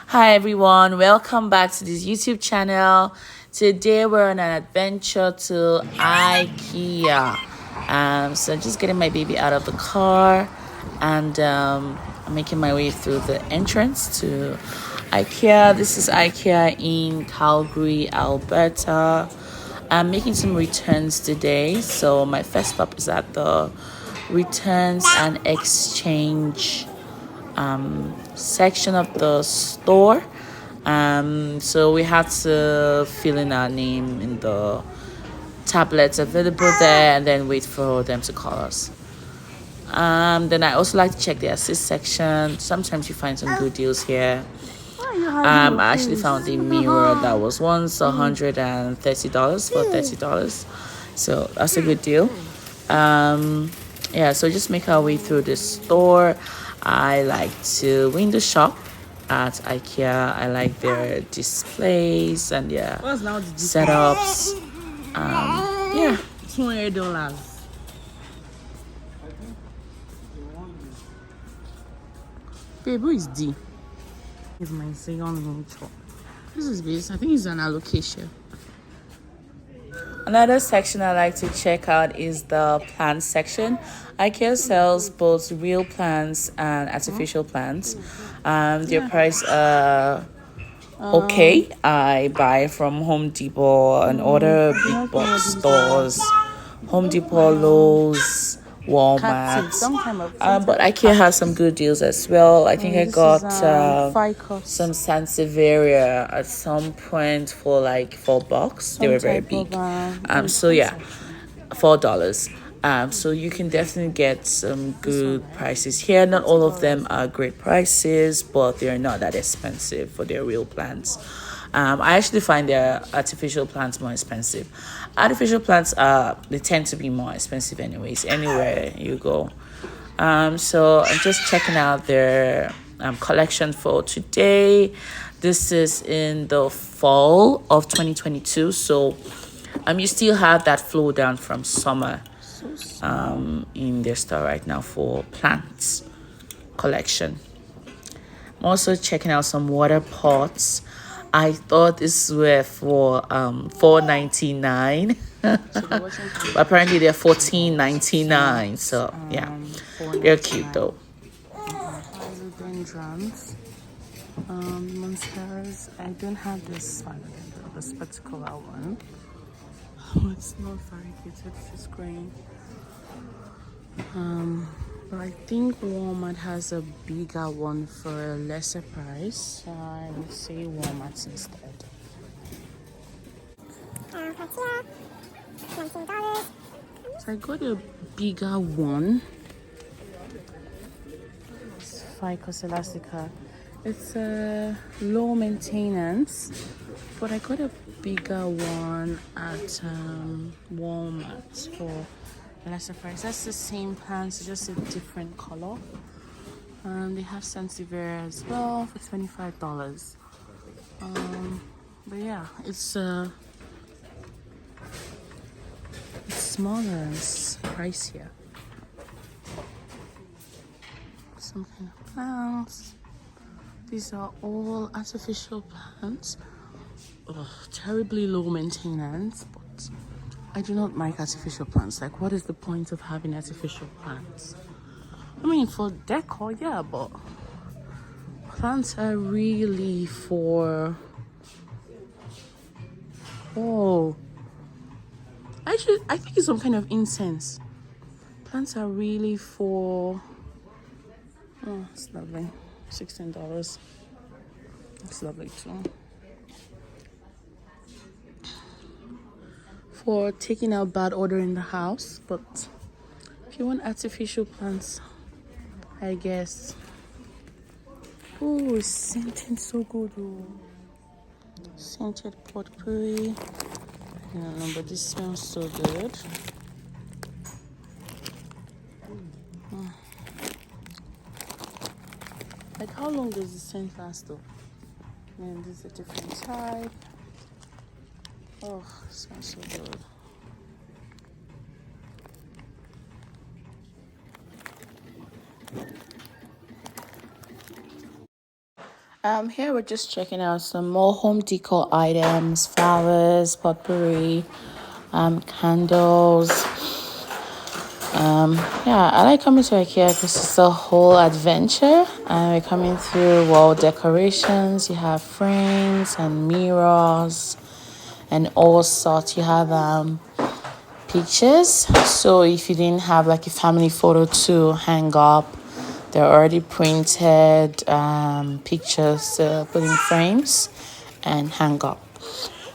Hi everyone, welcome back to this YouTube channel. Today we're on an adventure to Ikea. So just getting my baby out of the car and I'm making my way through the entrance to Ikea. This is Ikea in Calgary, Alberta. I'm making some returns today, so my first stop is at the returns and exchange section of the store. So we had to fill in our name in the tablets available there and then wait for them to call us. Then I also like to check the assist section. Sometimes you find some good deals here. I actually found a mirror that was once $130 for $30. So that's a good deal. So just make our way through the store. I like to window shop at Ikea. I like their displays and setups. $200. Babe, who is D? It's my second venture. This is base. I think it's an allocation. Another section I like to check out is the plant section. IKEA sells both real plants and artificial plants. Their price okay. I buy from Home Depot and other big box stores, Home Depot, Lowe's, Walmart. But IKEA has some good deals as well. I think I got some Sansevieria at some point for like $4. They were very big. $4. So you can definitely get some good prices here. Not all of them are great prices, but they're not that expensive for their real plants. I actually find their artificial plants more expensive. Artificial plants they tend to be more expensive anyways, anywhere you go. So I'm just checking out their collection for today. This is in the fall of 2022, so you still have that flow down from summer in their store right now for plants collection. I'm also checking out some water pots. I thought this were for $4.99. But apparently they're $14.99. So yeah, they're cute though. Hydrants, monsters. I don't have this one, this particular one. Oh, it's not variegated. It's green. But I think Walmart has a bigger one for a lesser price. I would say Walmart instead. $19. So I got a bigger one. It's Ficus elastica. It's low maintenance, but I got a bigger one at Walmart for lesser price. That's the same plants, just a different color. They have Sansevieria as well for $25. But yeah, it's smaller and pricier. Some kind of plants. These are all artificial plants. Terribly low maintenance, but I do not like artificial plants. Like, what is the point of having artificial plants? I mean, for decor, yeah, but plants are really for... Actually, I think it's some kind of incense. Plants are really for... Oh, it's lovely. $16. It's lovely too. For taking out bad odor in the house, but if you want artificial plants, I guess. Oh, it's scented so good. Oh. Scented potpourri. I don't know, but this smells so good. Like, how long does the scent last though? And this is a different type. Oh, it smells so good. Here we're just checking out some more home decor items, flowers, potpourri, candles. Yeah, I like coming to Ikea because it's a whole adventure. And we're coming through wall decorations. You have frames and mirrors and all sorts. You have pictures. So if you didn't have like a family photo to hang up, they're already printed pictures to put in frames and hang up.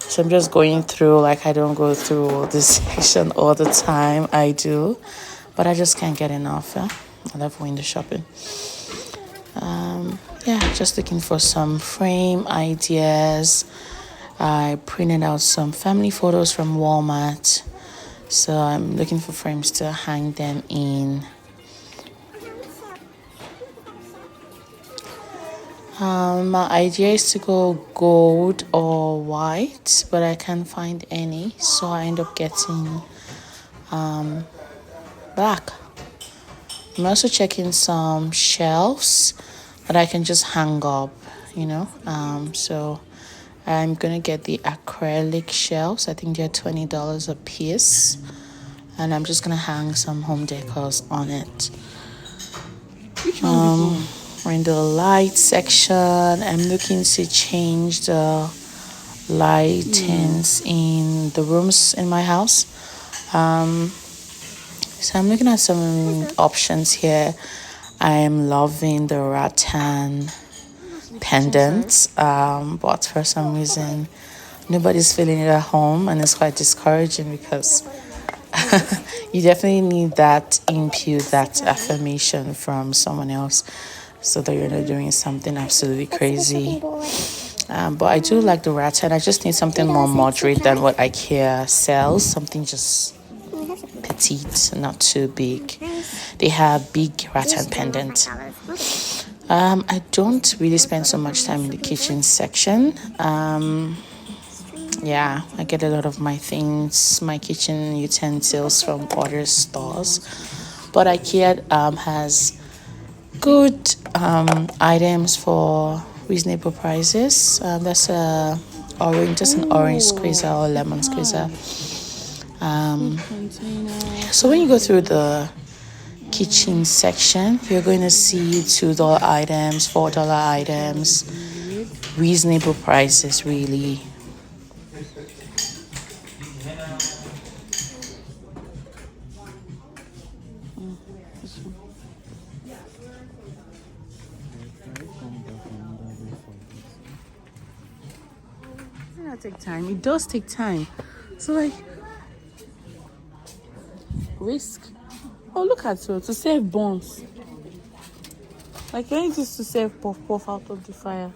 So I'm just going through, like I don't go through this section all the time. I do, but I just can't get enough. Yeah? I love window shopping. Yeah, just looking for some frame ideas. I printed out some family photos from Walmart. So I'm looking for frames to hang them in. My idea is to go gold or white, but I can't find any, so I end up getting black. I'm also checking some shelves that I can just hang up, so I'm gonna get the acrylic shelves. I think they're $20 a piece, and I'm just gonna hang some home decors on it. We're in the light section. I'm looking to change the lightings in the rooms in my house. So I'm looking at some options here. I am loving the rattan pendants, but for some reason nobody's feeling it at home, and it's quite discouraging because you definitely need that input, that affirmation from someone else, so that you're not doing something absolutely crazy. But I do like the rattan. I just need something more moderate than what IKEA sells. Something just petite, not too big. They have big rattan pendant. I don't really spend so much time in the kitchen section. Yeah, I get a lot of my things, my kitchen utensils from other stores. But IKEA has good items for reasonable prices. That's just an orange squeezer or lemon squeezer. So when you go through the kitchen section, you're going to see $2 items, $4 items, reasonable prices, really. Doesn't that take time? It does take time. So like risk. Oh, look at you, to save bones. Like I need this to save puff out of the fire.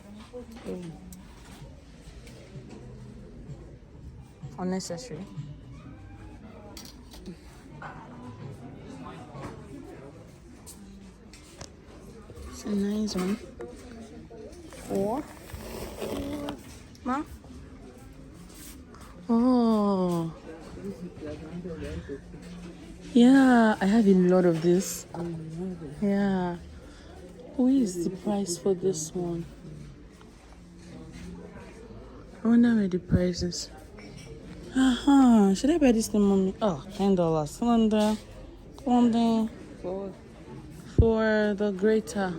Unnecessary. It's a nice one. 4. Ma? Oh. Yeah, I have a lot of this. Yeah. What is the price for this one? I wonder where the price is. Should I buy this thing, mommy? Oh, $10. One for the grater.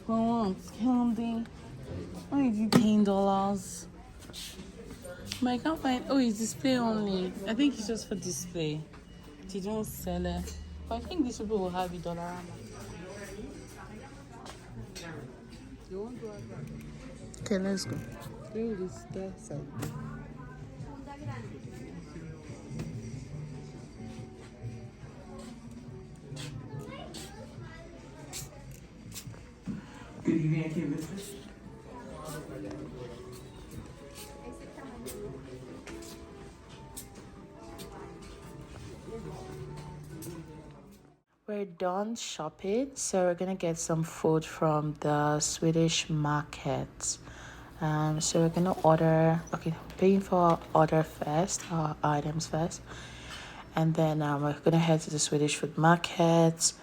For what? Why is it $10? But I can't find. Oh, it's display only. I think it's just for display. They don't sell it. But I think these people will have a dollar. Okay, let's go. Good evening, We're done shopping, so we're gonna get some food from the Swedish market. So we're gonna order. Okay, paying for our order first, our items first, and then we're gonna head to the Swedish food market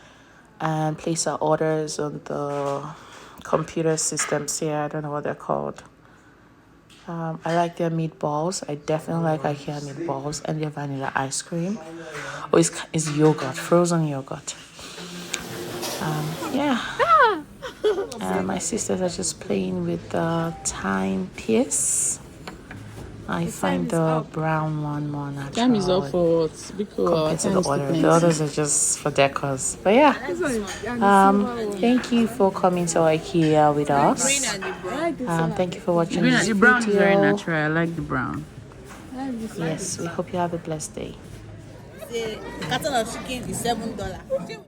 and place our orders on the computer systems here. I don't know what they're called. I like their meatballs. I definitely like Ikea meatballs and their vanilla ice cream. Oh, it's yogurt, frozen yogurt. Yeah. My sisters are just playing with the timepiece. I find the brown one more natural. Time is up for what? Because compared to the other. The others are just for decors. But yeah, thank you for coming to IKEA with us. Thank you for watching this The brown is very video. natural. I like the brown. Yes, we hope you have a blessed day. The carton of chicken is $7.